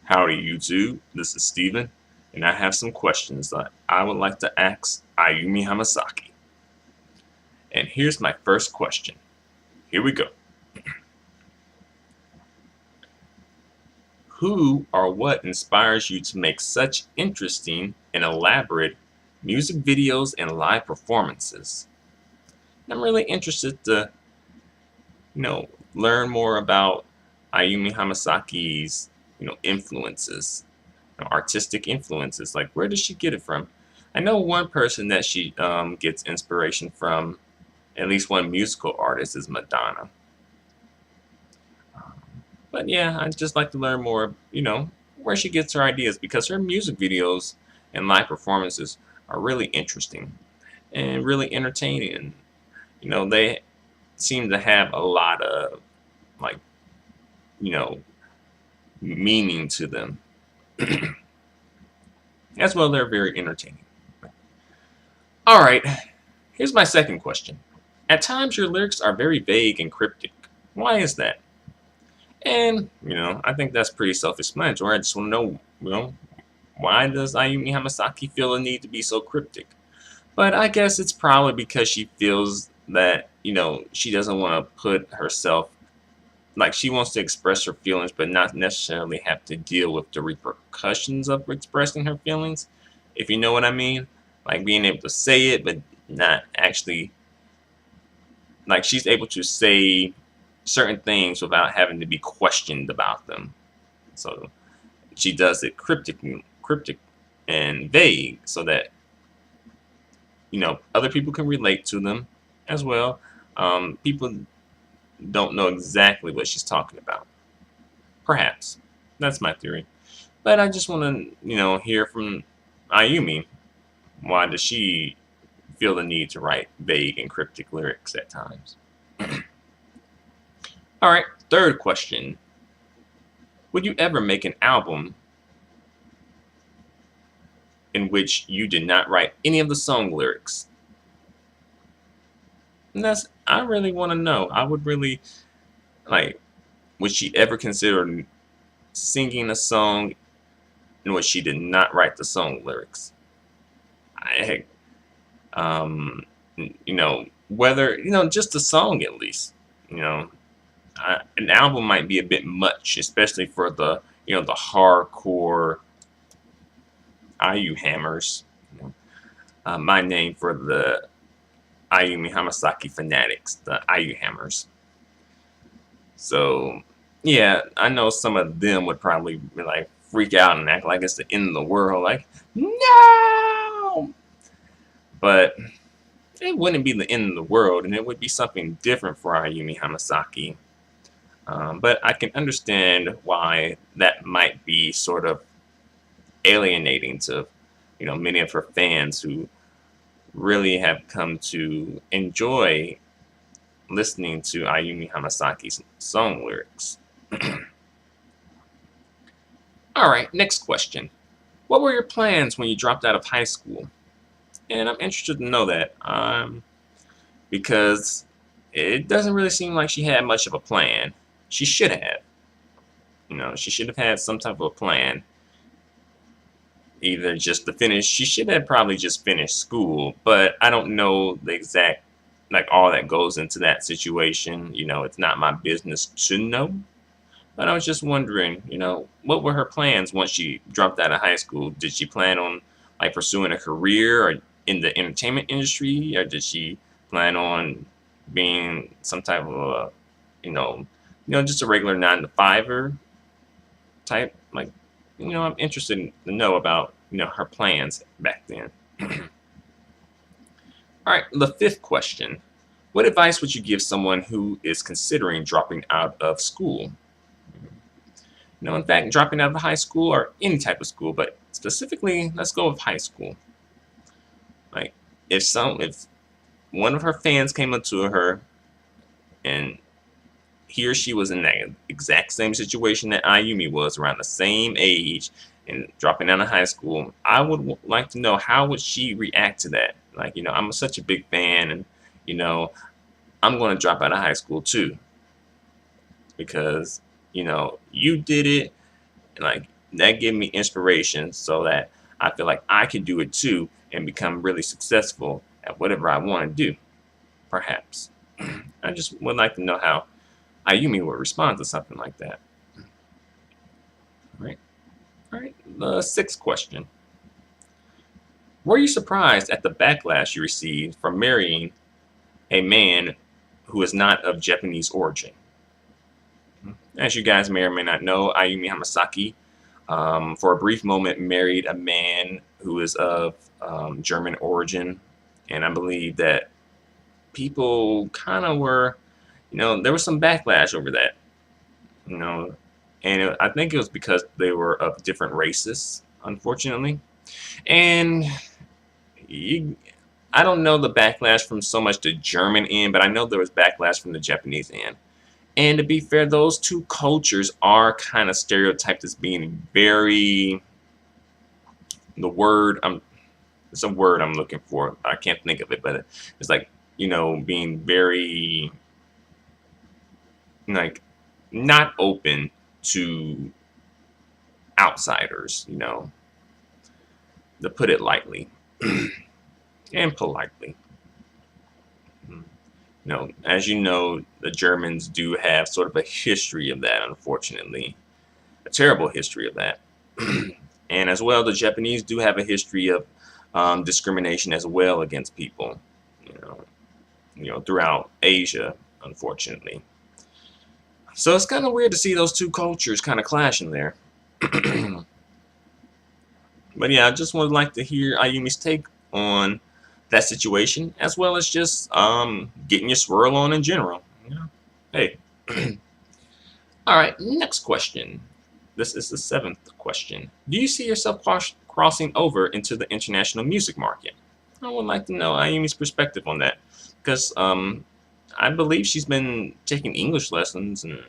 Howdy YouTube, this is Steven, and I have some questions that I would like to ask Ayumi Hamasaki. And here's my first question. Here we go. Who or what inspires you to make such interesting and elaborate music videos and live performances? I'm really interested to, learn more about Ayumi Hamasaki's, influences, artistic influences. Like, where does she get it from? I know one person that she gets inspiration from, at least one musical artist, is Madonna. But yeah, I'd just like to learn more, where she gets her ideas because her music videos and live performances are really interesting and really entertaining. They seem to have a lot of, like, you know, meaning to them. As well, they're very entertaining. All right, here's my second question. At times, your lyrics are very vague and cryptic. Why is that? And, I think that's pretty self-explanatory. I just want to know, why does Ayumi Hamasaki feel the need to be so cryptic? But I guess it's probably because she feels that, she doesn't want to put herself, like, she wants to express her feelings, but not necessarily have to deal with the repercussions of expressing her feelings, if you know what I mean. Like, being able to say it, but not actually, like, she's able to say certain things without having to be questioned about them. So she does it cryptic and vague, so that other people can relate to them as well. People don't know exactly what she's talking about. Perhaps that's my theory, but I just want to hear from Ayumi. Why does she feel the need to write vague and cryptic lyrics at times? All right, third question. Would you ever make an album in which you did not write any of the song lyrics? And I really want to know. I would really, like, would she ever consider singing a song in which she did not write the song lyrics? I, whether, just the song at least, an album might be a bit much, especially for the hardcore IU hammers. My name for the Ayumi Hamasaki fanatics, the IU hammers. So, yeah, I know some of them would probably be like freak out and act like it's the end of the world, like, no! But it wouldn't be the end of the world, and it would be something different for Ayumi Hamasaki. But I can understand why that might be sort of alienating to, many of her fans who really have come to enjoy listening to Ayumi Hamasaki's song lyrics. All right, next question. What were your plans when you dropped out of high school? And I'm interested to know that because it doesn't really seem like she had much of a plan. She should have. She should have had some type of a plan. Either just to finish, she should have probably just finished school, but I don't know the exact, like, all that goes into that situation. It's not my business to know. But I was just wondering, what were her plans once she dropped out of high school? Did she plan on, like, pursuing a career or in the entertainment industry, or did she plan on being some type of a, just a regular 9 to 5er type? Like, I'm interested to know about, her plans back then. All right, the fifth question. What advice would you give someone who is considering dropping out of school? In fact, dropping out of high school or any type of school, but specifically, let's go with high school. Like, if one of her fans came up to her and he or she was in that exact same situation that Ayumi was, around the same age and dropping out of high school, I would like to know, how would she react to that? Like, I'm such a big fan, and I'm going to drop out of high school too, because you did it, like, that gave me inspiration so that I feel like I can do it too and become really successful at whatever I want to do, perhaps. I just would like to know how Ayumi would respond to something like that. All right. All right. The sixth question. Were you surprised at the backlash you received from marrying a man who is not of Japanese origin? As you guys may or may not know, Ayumi Hamasaki, for a brief moment, married a man who is of German origin. And I believe that people kind of were, there was some backlash over that, you know, and I think it was because they were of different races, unfortunately. And you, I don't know the backlash from so much the German end, but I know there was backlash from the Japanese end. And to be fair, those two cultures are kind of stereotyped as being very, the word it's a word I'm looking for. I can't think of it, but it's like, being very, like, not open to outsiders, to put it lightly and politely. As you know, the Germans do have sort of a history of that, unfortunately. A terrible history of that. And as well, the Japanese do have a history of discrimination as well against people, throughout Asia, unfortunately. So it's kind of weird to see those two cultures kind of clashing there. But yeah, I just would like to hear Ayumi's take on that situation, as well as just getting your swirl on in general. Hey. All right, next question. This is the seventh question. Do you see yourself crossing over into the international music market? I would like to know Ayumi's perspective on that, because I believe she's been taking English lessons and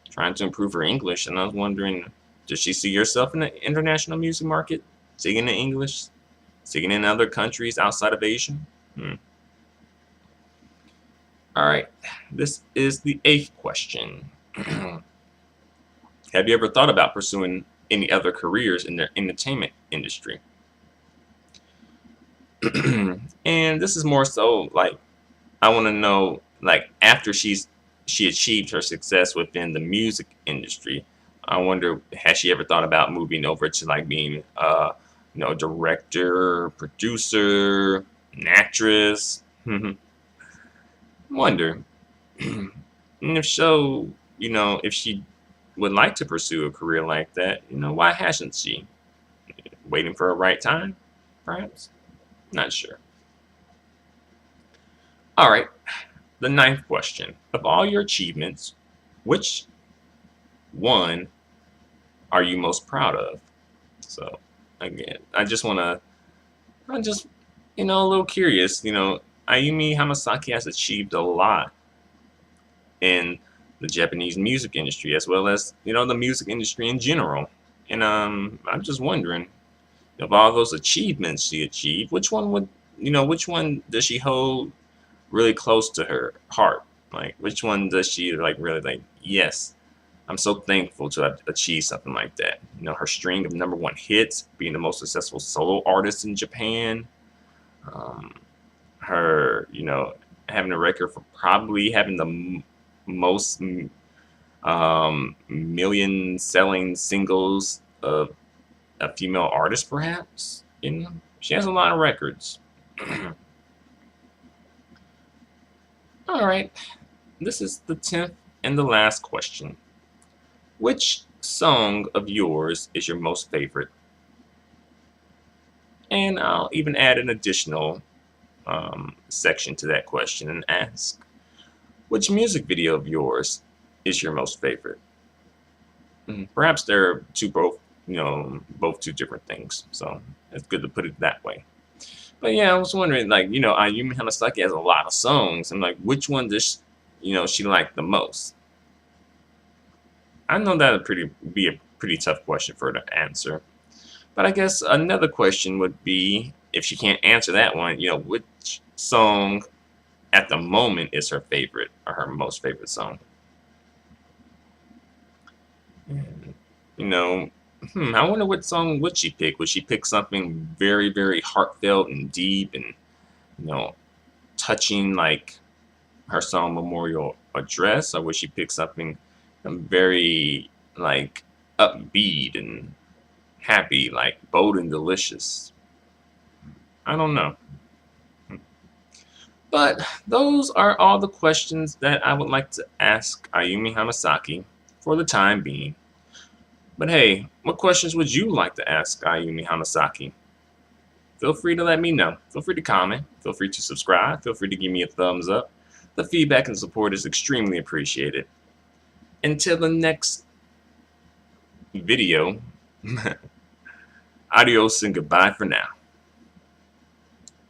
trying to improve her English, and I was wondering, does she see herself in the international music market, singing in English, singing in other countries outside of Asia? All right, this is the eighth question. Have you ever thought about pursuing any other careers in the entertainment industry? And this is more so like, I want to know, like, after she achieved her success within the music industry, I wonder, has she ever thought about moving over to like being director, producer, an actress? Wonder. And if so, if she would like to pursue a career like that, why hasn't she? Waiting for a right time, perhaps? Not sure. All right, the ninth question. Of all your achievements, which one are you most proud of? So, again, I'm just a little curious. Ayumi Hamasaki has achieved a lot in the Japanese music industry, as well as the music industry in general. And I'm just wondering, of all those achievements she achieved, which one does she hold really close to her heart? Like, which one does she like really like? Yes, I'm so thankful to have achieved something like that. Her string of #1 hits, being the most successful solo artist in Japan. Her, having a record for probably having the most million selling singles of a female artist, perhaps. She has a lot of records. All right, this is the 10th and the last question. Which song of yours is your most favorite? And I'll even add an additional section to that question and ask, which music video of yours is your most favorite? Perhaps they're both two different things. So it's good to put it that way. But yeah, I was wondering, like, Ayumi Hamasaki has a lot of songs. I'm like, which one does she like the most? I know that would be a pretty tough question for her to answer. But I guess another question would be, if she can't answer that one, which song at the moment is her favorite or her most favorite song? And, I wonder what song would she pick. Would she pick something very, very heartfelt and deep and, you know, touching like her song Memorial Address, or would she pick something very like upbeat and happy, like Bold and Delicious? I don't know. But those are all the questions that I would like to ask Ayumi Hamasaki for the time being. But hey, what questions would you like to ask Ayumi Hamasaki? Feel free to let me know. Feel free to comment. Feel free to subscribe. Feel free to give me a thumbs up. The feedback and support is extremely appreciated. Until the next video, adios and goodbye for now.